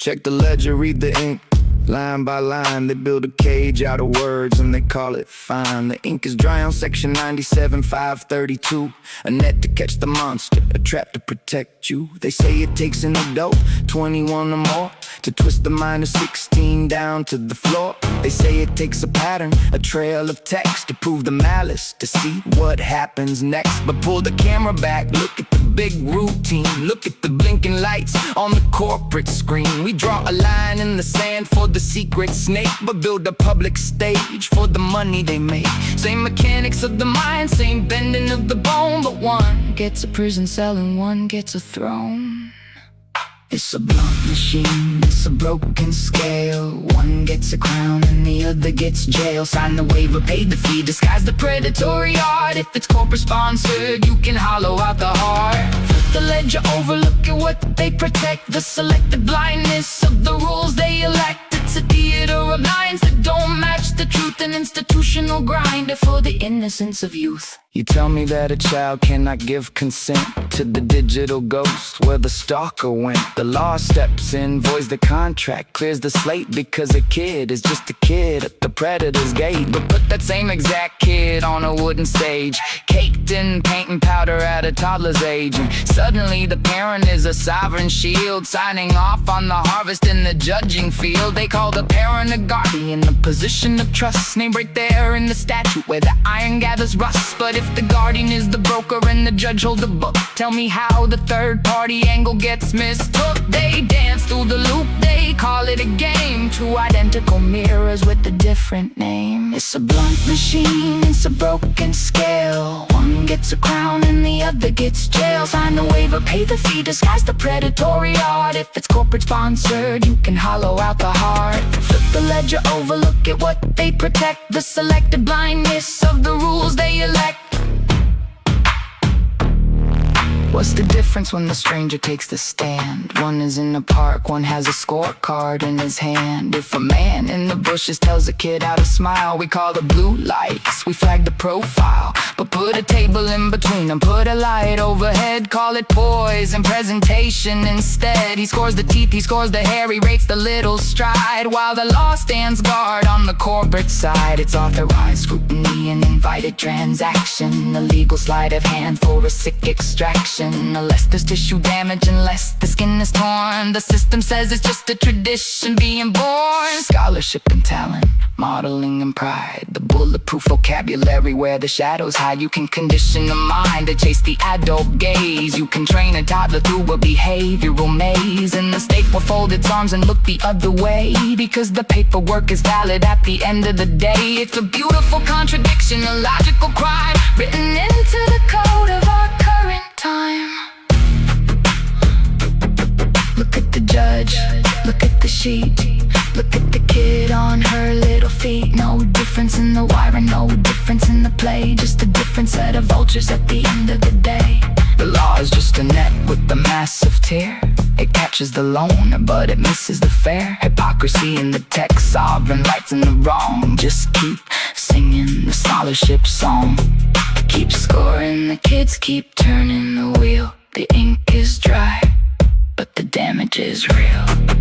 Check the ledger, read the ink. Line by line, they build a cage out of words and they call it fine. The ink is dry on section 97, 532. A net to catch the monster, a trap to protect you. They say it takes an adult, 21 or more, to twist the mind of 16 down to the floor. They say it takes a pattern, a trail of text, to prove the malice, to see what happens next. But pull the camera back, look at the big routine. Look at the blinking lights on the corporate screen. We draw a line in the sand for the secret snake, but build a public stage for the money they make. Same mechanics of the mind, same bending of the bone, but one gets a prison cell and one gets a throne. It's a blunt machine, it's a broken scale. One gets a crown and the other gets jail. Sign the waiver, pay the fee, disguise the predatory art. If it's corporate sponsored, you can hollow out the heart. Flip the ledger over, look at what they protect. The selective blindness of the rules they elect. It's a theater of lines that don't match the truth. An institutional grinder for the innocence of youth. You tell me that a child cannot give consent to the digital ghost where the stalker went. The law steps in, voids the contract, clears the slate, because a kid is just a kid at the predator's gate. But put that same exact kid on a wooden stage, caked in paint and powder at a toddler's age, and suddenly the parent is a sovereign shield, signing off on the harvest in the judging field. They call the parent a guardian, a position of trust, named right there in the statute where the iron gathers rust. But if the guardian is the broker and the judge hold the book, tell me how the third-party angle gets mistook. They dance through the loop, they call it a game. Two identical mirrors with a different name. It's a blunt machine, it's a broken scale. One gets a crown and the other gets jail. Sign the waiver, pay the fee, disguise the predatory art. If it's corporate sponsored, you can hollow out the heart. Flip the ledger over, look at what they protect. The selective blindness of the rules they elect. What's the difference when the stranger takes the stand? One is in the park, one has a scorecard in his hand. If a man in the bushes tells a kid how to smile, we call the blue lights, we flag the profile. But put a table in between them, put a light overhead, call it poise and presentation instead. He scores the teeth, he scores the hair, he rates the little stride, while the law stands guard on the corporate side. It's authorized scrutiny and invited transaction, a legal sleight of hand for a sick extraction. Unless there's tissue damage, unless the skin is torn, the system says it's just a tradition being born. Scholarship and talent, modeling and pride, the bulletproof vocabulary where the shadows hide. You can condition the mind to chase the adult gaze. You can train a toddler through a behavioral maze, and the state will fold its arms and look the other way, because the paperwork is valid at the end of the day. It's a beautiful contradiction, a logical crime, written into the code of our current time. Look at the judge, look at the sheet, look at the kid on her little feet. No difference in the wiring, no difference in the play, just a different set of vultures at the end of the day. The law is just a net with the massive tear. It catches the loner, but it misses the fair. Hypocrisy in the text, sovereign rights in the wrong. Just keep singing the scholarship song. Keep scoring, the kids keep turning the wheel. The ink is dry, but the damage is real.